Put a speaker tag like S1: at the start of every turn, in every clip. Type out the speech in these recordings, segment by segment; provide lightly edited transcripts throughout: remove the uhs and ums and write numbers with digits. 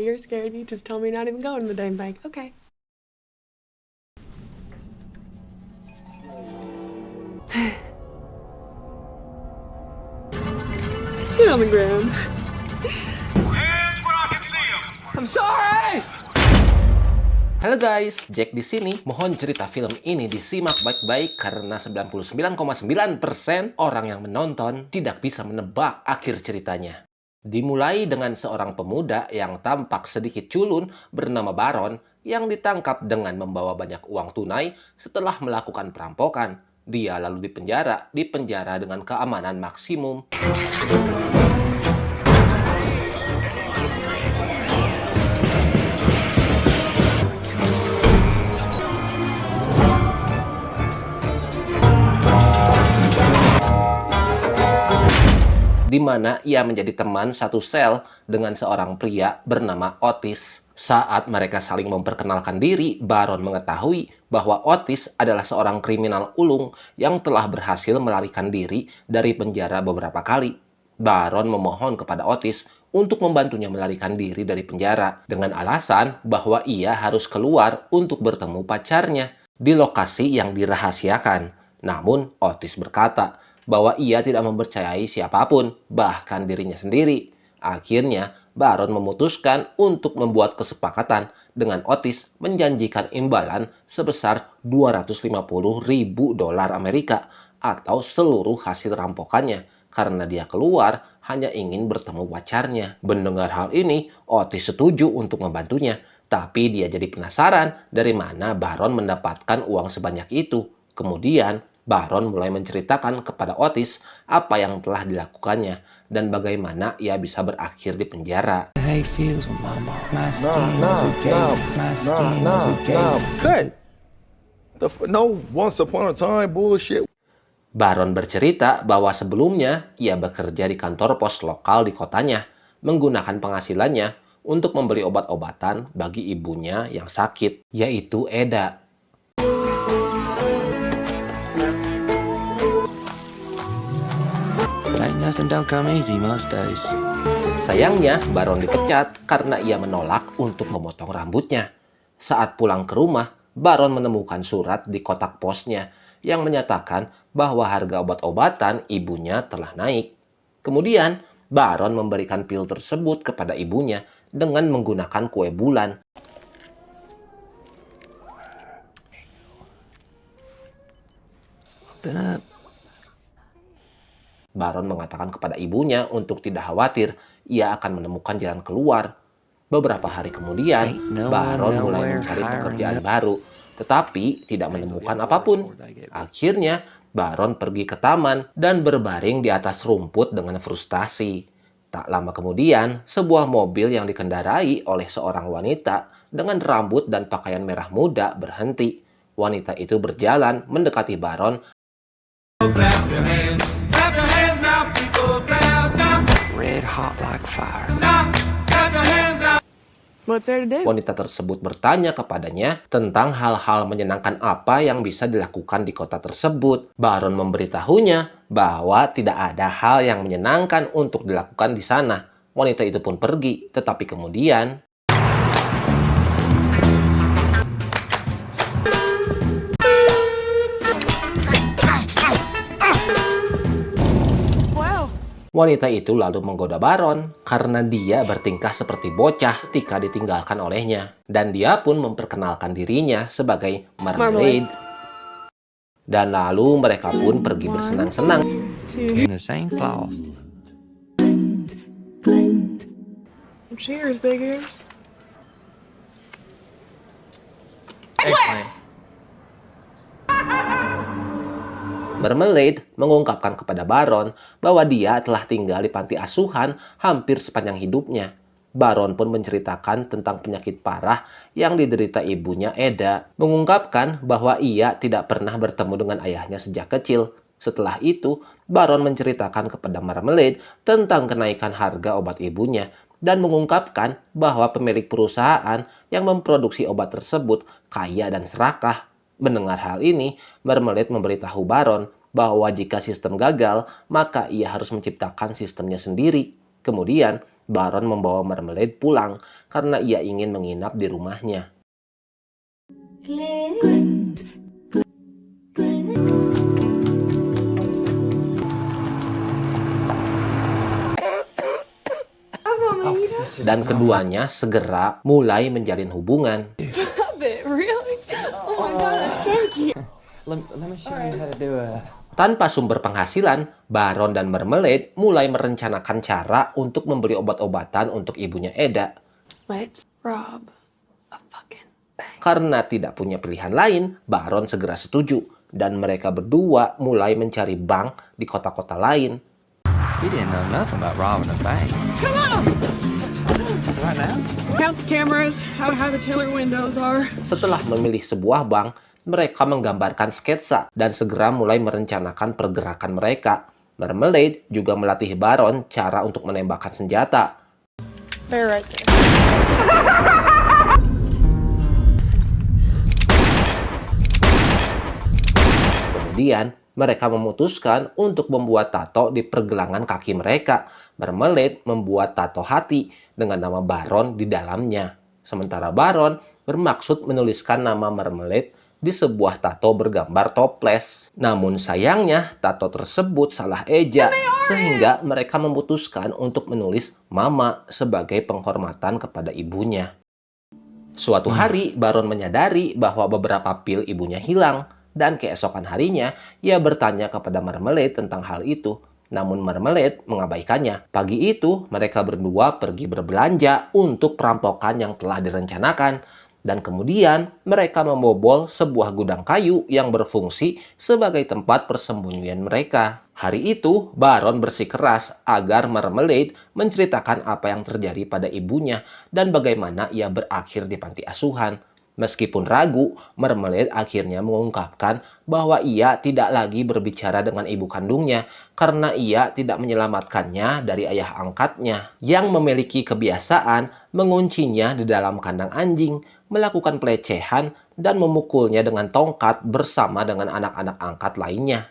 S1: You're scared, you just told me not even going on the damn bike. Okay. Get on the ground.
S2: Hands where I can see 'em.
S3: I'm sorry!
S4: Halo guys, Jack di sini. Mohon cerita film ini disimak baik-baik karena 99,9% orang yang menonton tidak bisa menebak akhir ceritanya. Dimulai dengan seorang pemuda yang tampak sedikit culun bernama Baron yang ditangkap dengan membawa banyak uang tunai setelah melakukan perampokan. Dia lalu dipenjara dengan keamanan maksimum. Di mana ia menjadi teman satu sel dengan seorang pria bernama Otis. Saat mereka saling memperkenalkan diri, Baron mengetahui bahwa Otis adalah seorang kriminal ulung yang telah berhasil melarikan diri dari penjara beberapa kali. Baron memohon kepada Otis untuk membantunya melarikan diri dari penjara dengan alasan bahwa ia harus keluar untuk bertemu pacarnya di lokasi yang dirahasiakan. Namun, Otis berkata bahwa ia tidak mempercayai siapapun, bahkan dirinya sendiri. Akhirnya, Baron memutuskan untuk membuat kesepakatan dengan Otis menjanjikan imbalan sebesar 250.000 dolar Amerika atau seluruh hasil rampokannya karena dia keluar hanya ingin bertemu pacarnya. Mendengar hal ini, Otis setuju untuk membantunya, tapi dia jadi penasaran dari mana Baron mendapatkan uang sebanyak itu. Kemudian, Baron mulai menceritakan kepada Otis apa yang telah dilakukannya dan bagaimana ia bisa berakhir di penjara.
S5: No once upon a time bullshit.
S4: Baron bercerita bahwa sebelumnya ia bekerja di kantor pos lokal di kotanya, menggunakan penghasilannya untuk membeli obat-obatan bagi ibunya yang sakit, yaitu Eda. Sayangnya, Baron dipecat karena ia menolak untuk memotong rambutnya. Saat pulang ke rumah, Baron menemukan surat di kotak posnya yang menyatakan bahwa harga obat-obatan ibunya telah naik. Kemudian, Baron memberikan pil tersebut kepada ibunya dengan menggunakan kue bulan. Baron mengatakan kepada ibunya untuk tidak khawatir, ia akan menemukan jalan keluar. Beberapa hari kemudian, Baron mulai mencari pekerjaan baru, tetapi tidak menemukan apapun. Akhirnya, Baron pergi ke taman dan berbaring di atas rumput dengan frustasi. Tak lama kemudian, sebuah mobil yang dikendarai oleh seorang wanita dengan rambut dan pakaian merah muda berhenti. Wanita itu berjalan mendekati Baron.
S3: Red hot like fire.
S1: What's there to do?
S4: Wanita tersebut bertanya kepadanya tentang hal-hal menyenangkan apa yang bisa dilakukan di kota tersebut. Baron memberitahunya bahwa tidak ada hal yang menyenangkan untuk dilakukan di sana. Wanita itu pun pergi, tetapi kemudian wanita itu lalu menggoda Baron karena dia bertingkah seperti bocah ketika ditinggalkan olehnya. Dan dia pun memperkenalkan dirinya sebagai Marmalade. Dan lalu mereka pun pergi bersenang-senang.
S3: In the same cloth.
S1: Cheers, big ears.
S4: Marmalade mengungkapkan kepada Baron bahwa dia telah tinggal di panti asuhan hampir sepanjang hidupnya. Baron pun menceritakan tentang penyakit parah yang diderita ibunya Eda, mengungkapkan bahwa ia tidak pernah bertemu dengan ayahnya sejak kecil. Setelah itu, Baron menceritakan kepada Marmalade tentang kenaikan harga obat ibunya dan mengungkapkan bahwa pemilik perusahaan yang memproduksi obat tersebut kaya dan serakah. Mendengar hal ini, Marmalade memberitahu Baron bahwa jika sistem gagal, maka ia harus menciptakan sistemnya sendiri. Kemudian, Baron membawa Marmalade pulang karena ia ingin menginap di rumahnya. Dan keduanya segera mulai menjalin hubungan.
S1: Stop it, really? Oh my god, thank you.
S3: Let me show you how to do it.
S4: Tanpa sumber penghasilan, Baron dan Marmalade mulai merencanakan cara untuk membeli obat-obatan untuk ibunya Eda.
S1: Let's rob a fucking bank.
S4: Karena tidak punya pilihan lain, Baron segera setuju. Dan mereka berdua mulai mencari bank di kota-kota lain.
S3: He didn't know nothing about robbing a bank.
S1: Come on!
S3: Right now?
S1: Count the cameras, how the teller windows are.
S4: Setelah memilih sebuah bank, mereka menggambarkan sketsa dan segera mulai merencanakan pergerakan mereka. Marmalade juga melatih Baron cara untuk menembakkan senjata.
S1: They're right there.
S4: Kemudian, mereka memutuskan untuk membuat tato di pergelangan kaki mereka. Marmalade membuat tato hati dengan nama Baron di dalamnya. Sementara Baron bermaksud menuliskan nama Marmalade di sebuah tato bergambar toples. Namun sayangnya, tato tersebut salah eja, sehingga mereka memutuskan untuk menulis Mama sebagai penghormatan kepada ibunya. Suatu hari, Baron menyadari bahwa beberapa pil ibunya hilang, dan keesokan harinya, ia bertanya kepada Marmalade tentang hal itu. Namun Marmalade mengabaikannya. Pagi itu, mereka berdua pergi berbelanja untuk perampokan yang telah direncanakan. Dan kemudian, mereka membobol sebuah gudang kayu yang berfungsi sebagai tempat persembunyian mereka. Hari itu, Baron bersikeras agar Marmalade menceritakan apa yang terjadi pada ibunya dan bagaimana ia berakhir di panti asuhan. Meskipun ragu, Marmalade akhirnya mengungkapkan bahwa ia tidak lagi berbicara dengan ibu kandungnya karena ia tidak menyelamatkannya dari ayah angkatnya yang memiliki kebiasaan menguncinya di dalam kandang anjing, melakukan pelecehan, dan memukulnya dengan tongkat bersama dengan anak-anak angkat lainnya.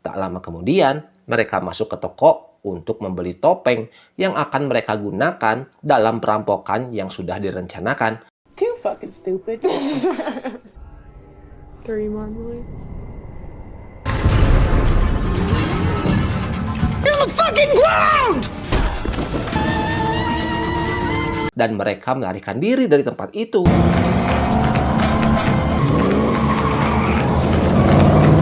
S4: Tak lama kemudian, mereka masuk ke toko untuk membeli topeng yang akan mereka gunakan dalam perampokan yang sudah direncanakan.
S1: Too fucking stupid. 3 Marmalades. You're on the fucking ground!
S4: Dan mereka melarikan diri dari tempat itu.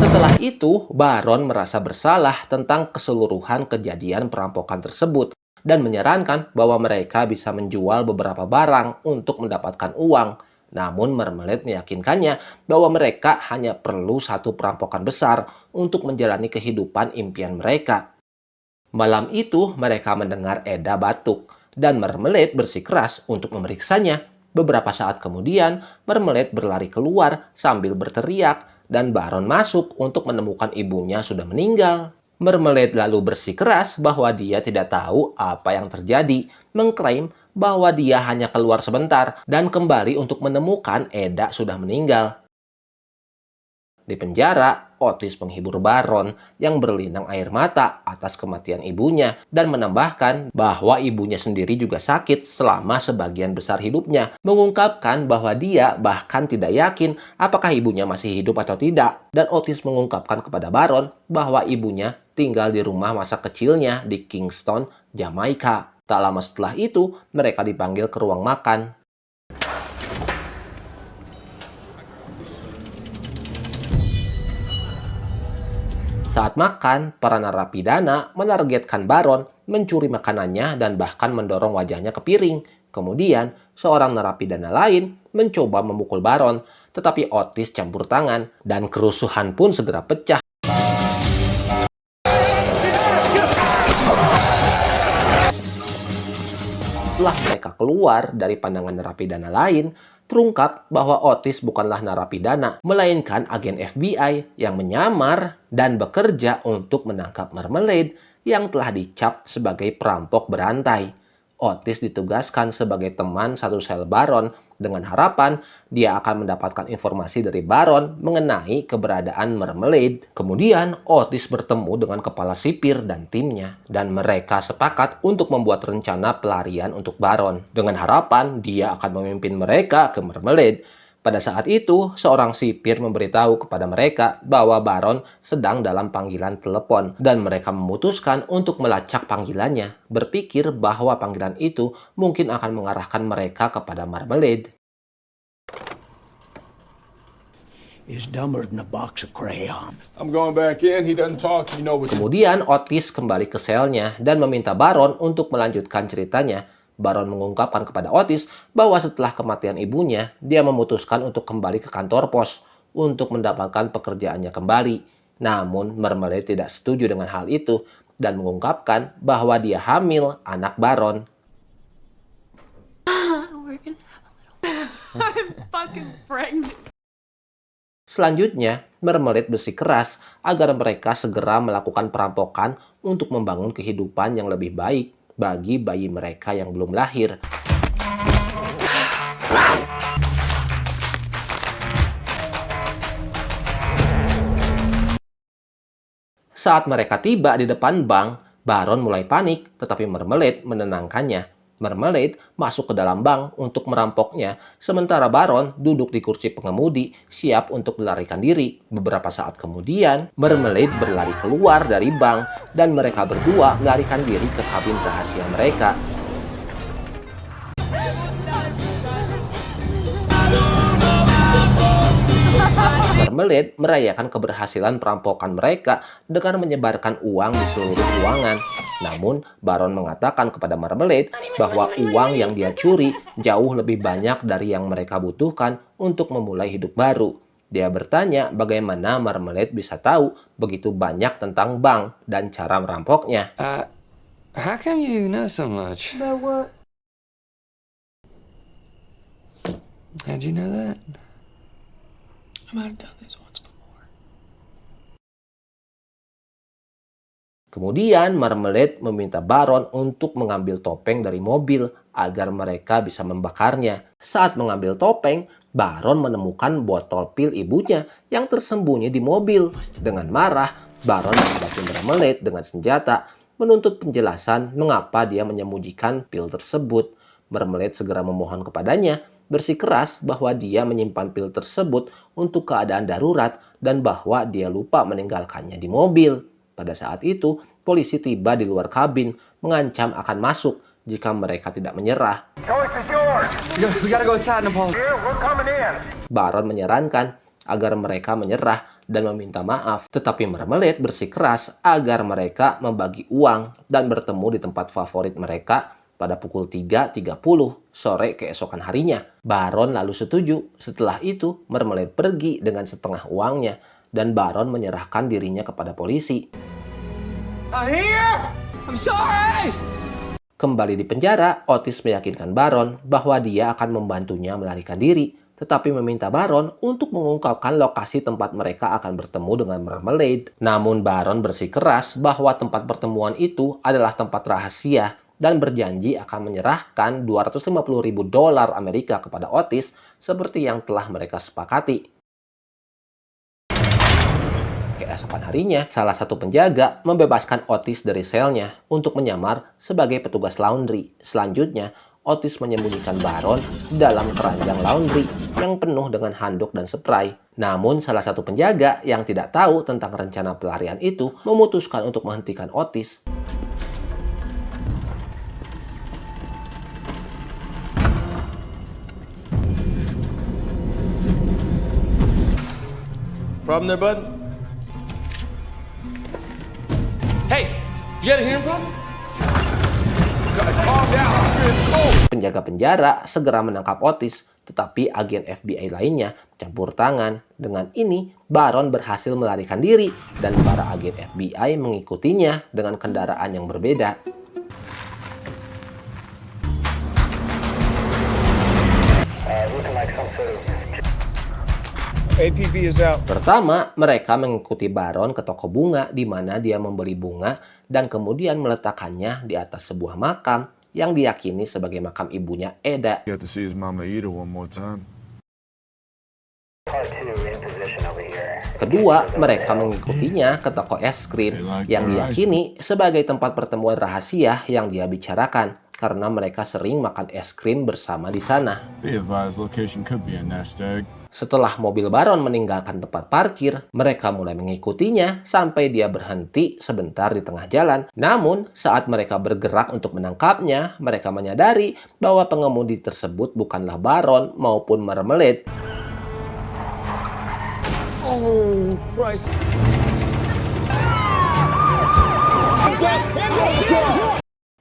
S4: Setelah itu, Baron merasa bersalah tentang keseluruhan kejadian perampokan tersebut dan menyarankan bahwa mereka bisa menjual beberapa barang untuk mendapatkan uang. Namun Marmalade meyakinkannya bahwa mereka hanya perlu satu perampokan besar untuk menjalani kehidupan impian mereka. Malam itu mereka mendengar Eda batuk dan Marmalade bersikeras untuk memeriksanya. Beberapa saat kemudian Marmalade berlari keluar sambil berteriak dan Baron masuk untuk menemukan ibunya sudah meninggal. Marmalade lalu bersikeras bahwa dia tidak tahu apa yang terjadi, mengklaim bahwa dia hanya keluar sebentar dan kembali untuk menemukan Eda sudah meninggal. Di penjara, Otis menghibur Baron yang berlinang air mata atas kematian ibunya dan menambahkan bahwa ibunya sendiri juga sakit selama sebagian besar hidupnya, mengungkapkan bahwa dia bahkan tidak yakin apakah ibunya masih hidup atau tidak. Dan Otis mengungkapkan kepada Baron bahwa ibunya tinggal di rumah masa kecilnya di Kingston, Jamaika. Tak lama setelah itu, mereka dipanggil ke ruang makan. Saat makan, para narapidana menargetkan Baron, mencuri makanannya dan bahkan mendorong wajahnya ke piring. Kemudian, seorang narapidana lain mencoba memukul Baron, tetapi Otis campur tangan dan kerusuhan pun segera pecah. Setelah mereka keluar dari pandangan narapidana lain, terungkap bahwa Otis bukanlah narapidana, melainkan agen FBI yang menyamar dan bekerja untuk menangkap Marmalade yang telah dicap sebagai perampok berantai. Otis ditugaskan sebagai teman satu sel Baron dengan harapan dia akan mendapatkan informasi dari Baron mengenai keberadaan Marmalade. Kemudian Otis bertemu dengan kepala sipir dan timnya, dan mereka sepakat untuk membuat rencana pelarian untuk Baron dengan harapan dia akan memimpin mereka ke Marmalade. Pada saat itu, seorang sipir memberitahu kepada mereka bahwa Baron sedang dalam panggilan telepon dan mereka memutuskan untuk melacak panggilannya, berpikir bahwa panggilan itu mungkin akan mengarahkan mereka kepada Marmalade.
S6: Is dumber than a box of crayon.
S5: I'm going back in. He doesn't talk. You know what?
S4: Kemudian Otis kembali ke selnya dan meminta Baron untuk melanjutkan ceritanya. Baron mengungkapkan kepada Otis bahwa setelah kematian ibunya, dia memutuskan untuk kembali ke kantor pos untuk mendapatkan pekerjaannya kembali. Namun Marmalade tidak setuju dengan hal itu dan mengungkapkan bahwa dia hamil anak Baron.
S1: We're gonna have a little. I'm fucking pregnant.
S4: Selanjutnya, Marmalade bersikeras agar mereka segera melakukan perampokan untuk membangun kehidupan yang lebih baik bagi bayi mereka yang belum lahir. Saat mereka tiba di depan bank, Baron mulai panik, tetapi Marmalade menenangkannya. Marmalade masuk ke dalam bank untuk merampoknya, sementara Baron duduk di kursi pengemudi, siap untuk melarikan diri. Beberapa saat kemudian, Marmalade berlari keluar dari bank, dan mereka berdua melarikan diri ke kabin rahasia mereka. Marmalade merayakan keberhasilan perampokan mereka dengan menyebarkan uang di seluruh ruangan. Namun, Baron mengatakan kepada Marmalade bahwa uang yang dia curi jauh lebih banyak dari yang mereka butuhkan untuk memulai hidup baru. Dia bertanya bagaimana Marmalade bisa tahu begitu banyak tentang bank dan cara merampoknya.
S3: How come you know so much?
S1: But what?
S3: How'd you know that?
S1: I might have done this once before.
S4: Kemudian Marmalade meminta Baron untuk mengambil topeng dari mobil agar mereka bisa membakarnya. Saat mengambil topeng, Baron menemukan botol pil ibunya yang tersembunyi di mobil. Dengan marah, Baron menghadapi Marmalade dengan senjata, menuntut penjelasan mengapa dia menyembunyikan pil tersebut. Marmalade segera memohon kepadanya, bersikeras bahwa dia menyimpan pil tersebut untuk keadaan darurat dan bahwa dia lupa meninggalkannya di mobil. Pada saat itu, polisi tiba di luar kabin, mengancam akan masuk jika mereka tidak menyerah.
S2: Choice is yours.
S3: We gotta go inside, Nepal.
S2: Here, we're coming in.
S4: Baron menyarankan agar mereka menyerah dan meminta maaf. Tetapi Marmalade bersikeras agar mereka membagi uang dan bertemu di tempat favorit mereka pada pukul 3.30 sore keesokan harinya. Baron lalu setuju. Setelah itu, Marmalade pergi dengan setengah uangnya dan Baron menyerahkan dirinya kepada polisi.
S3: I'm sorry!
S4: Kembali di penjara, Otis meyakinkan Baron bahwa dia akan membantunya melarikan diri, tetapi meminta Baron untuk mengungkapkan lokasi tempat mereka akan bertemu dengan Marmalade. Namun Baron bersikeras bahwa tempat pertemuan itu adalah tempat rahasia dan berjanji akan menyerahkan $250.000 Amerika kepada Otis seperti yang telah mereka sepakati. Keesokan harinya, salah satu penjaga membebaskan Otis dari selnya untuk menyamar sebagai petugas laundry. Selanjutnya, Otis menyembunyikan Baron dalam keranjang laundry yang penuh dengan handuk dan spray. Namun, salah satu penjaga yang tidak tahu tentang rencana pelarian itu memutuskan untuk menghentikan Otis.
S5: Problem there, bud?
S3: Hey, you got a hearing problem?
S5: Calm down. It's cold.
S4: Penjaga penjara segera menangkap Otis, tetapi agen FBI lainnya campur tangan. Dengan ini, Baron berhasil melarikan diri dan para agen FBI mengikutinya dengan kendaraan yang berbeda.
S5: APB is out.
S4: Pertama, mereka mengikuti Baron ke toko bunga di mana dia membeli bunga dan kemudian meletakkannya di atas sebuah makam yang diyakini sebagai makam ibunya Eda.
S5: Got to see his mama eat her one more time.
S4: Kedua, mereka mengikutinya ke toko es krim yang diyakini sebagai tempat pertemuan rahasia yang dia bicarakan karena mereka sering makan es krim bersama di sana.
S5: Be advised, location could be a nest egg.
S4: Setelah mobil Baron meninggalkan tempat parkir, mereka mulai mengikutinya sampai dia berhenti sebentar di tengah jalan. Namun, saat mereka bergerak untuk menangkapnya, mereka menyadari bahwa pengemudi tersebut bukanlah Baron maupun Marmalade.
S3: Oh, Christ.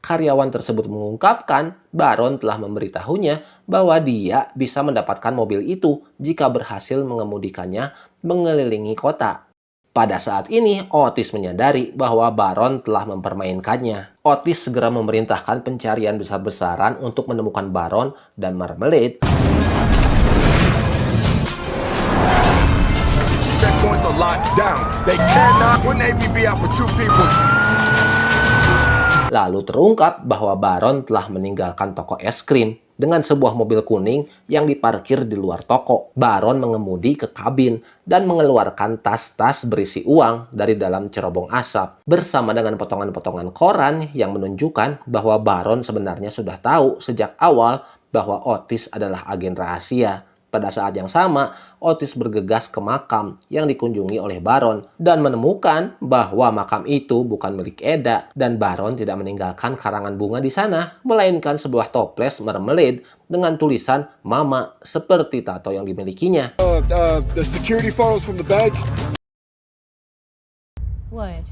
S4: Karyawan tersebut mengungkapkan Baron telah memberitahunya bahwa dia bisa mendapatkan mobil itu jika berhasil mengemudikannya mengelilingi kota. Pada saat ini, Otis menyadari bahwa Baron telah mempermainkannya. Otis segera memerintahkan pencarian besar-besaran untuk menemukan Baron dan Marmalade.
S2: Checkpoints are locked down. They cannot. Wouldn't ABB out for two people?
S4: Lalu terungkap bahwa Baron telah meninggalkan toko es krim dengan sebuah mobil kuning yang diparkir di luar toko. Baron mengemudi ke kabin dan mengeluarkan tas-tas berisi uang dari dalam cerobong asap bersama dengan potongan-potongan koran yang menunjukkan bahwa Baron sebenarnya sudah tahu sejak awal bahwa Otis adalah agen rahasia. Pada saat yang sama, Otis bergegas ke makam yang dikunjungi oleh Baron dan menemukan bahwa makam itu bukan milik Eda dan Baron tidak meninggalkan karangan bunga di sana, melainkan sebuah toples Marmalade dengan tulisan Mama seperti tato yang dimilikinya.
S5: The security photos from the bag.
S1: What?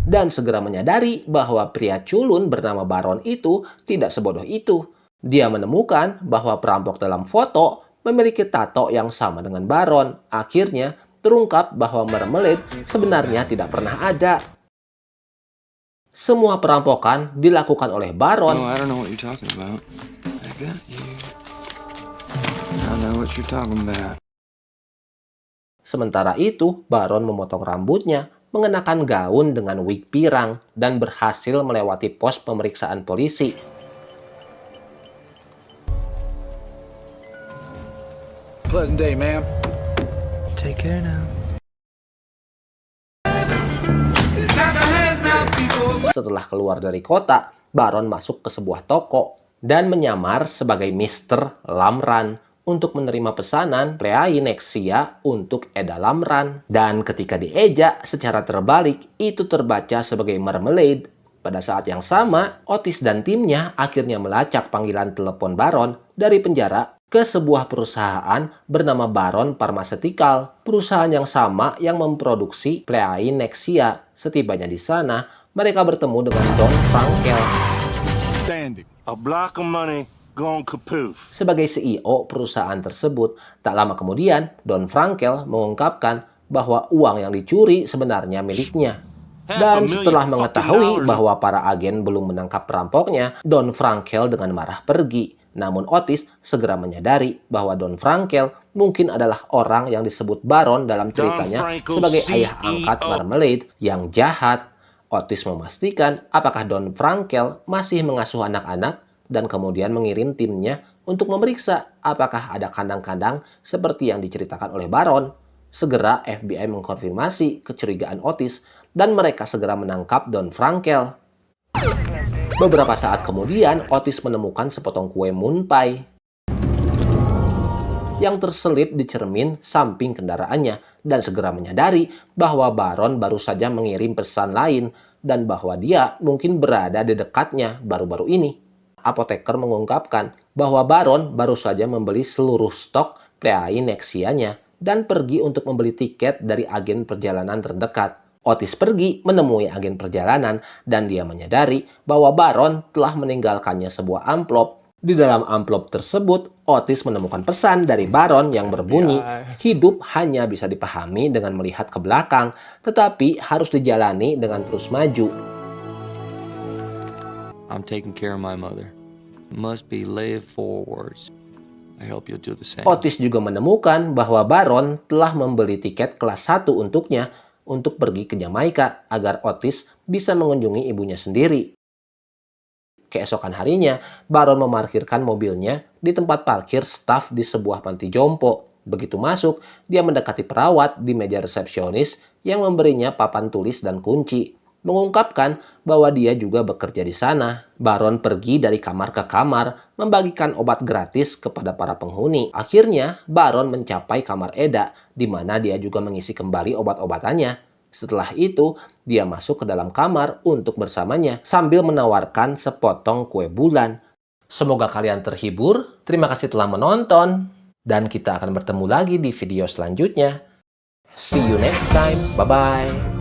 S4: Dan segera menyadari bahwa pria culun bernama Baron itu tidak sebodoh itu. Dia menemukan bahwa perampok dalam foto memiliki tato yang sama dengan Baron. Akhirnya terungkap bahwa Marmalade sebenarnya tidak pernah ada. Semua perampokan dilakukan oleh Baron.
S3: No, I don't know what you're talking about. I got you. I know what you're talking about.
S4: Sementara itu, Baron memotong rambutnya, mengenakan gaun dengan wig pirang, dan berhasil melewati pos pemeriksaan polisi.
S5: Pleasant day, ma'am.
S3: Take care now.
S4: Setelah keluar dari kota, Baron masuk ke sebuah toko dan menyamar sebagai Mr. Lamran untuk menerima pesanan Pleai Nexia untuk Eda Lamran. Dan ketika diejak secara terbalik, itu terbaca sebagai Marmalade. Pada saat yang sama, Otis dan timnya akhirnya melacak panggilan telepon Baron dari penjara ke sebuah perusahaan bernama Baron Pharmaceutical. Perusahaan yang sama yang memproduksi Pleai Nexia. Setibanya di sana, mereka bertemu dengan Don Frankel.
S5: Standing.
S2: A block of money gone kapoof.
S4: Sebagai CEO perusahaan tersebut, tak lama kemudian Don Frankel mengungkapkan bahwa uang yang dicuri sebenarnya miliknya. Dan setelah mengetahui bahwa para agen belum menangkap perampoknya, Don Frankel dengan marah pergi. Namun Otis segera menyadari bahwa Don Frankel mungkin adalah orang yang disebut Baron dalam ceritanya sebagai ayah angkat Marmalade yang jahat. Otis memastikan apakah Don Frankel masih mengasuh anak-anak dan kemudian mengirim timnya untuk memeriksa apakah ada kandang-kandang seperti yang diceritakan oleh Baron. Segera FBI mengkonfirmasi kecurigaan Otis dan mereka segera menangkap Don Frankel. Beberapa saat kemudian, Otis menemukan sepotong kue moon pie yang terselip di cermin samping kendaraannya dan segera menyadari bahwa Baron baru saja mengirim pesan lain dan bahwa dia mungkin berada di dekatnya baru-baru ini. Apoteker mengungkapkan bahwa Baron baru saja membeli seluruh stok Pleai Nexianya dan pergi untuk membeli tiket dari agen perjalanan terdekat. Otis pergi menemui agen perjalanan dan dia menyadari bahwa Baron telah meninggalkannya sebuah amplop. Di dalam amplop tersebut, Otis menemukan pesan dari Baron yang berbunyi, hidup hanya bisa dipahami dengan melihat ke belakang, tetapi harus dijalani dengan terus maju.
S3: I'm taking care of my mother. Must be live forwards. I hope you'll do the same.
S4: Otis juga menemukan bahwa Baron telah membeli tiket kelas 1 untuknya untuk pergi ke Jamaika agar Otis bisa mengunjungi ibunya sendiri. Keesokan harinya, Baron memarkirkan mobilnya di tempat parkir staf di sebuah panti jompo. Begitu masuk, dia mendekati perawat di meja resepsionis yang memberinya papan tulis dan kunci, mengungkapkan bahwa dia juga bekerja di sana. Baron pergi dari kamar ke kamar, membagikan obat gratis kepada para penghuni. Akhirnya, Baron mencapai kamar Eda, di mana dia juga mengisi kembali obat-obatannya. Setelah itu, dia masuk ke dalam kamar untuk bersamanya, sambil menawarkan sepotong kue bulan. Semoga kalian terhibur, terima kasih telah menonton, dan kita akan bertemu lagi di video selanjutnya. See you next time, bye-bye.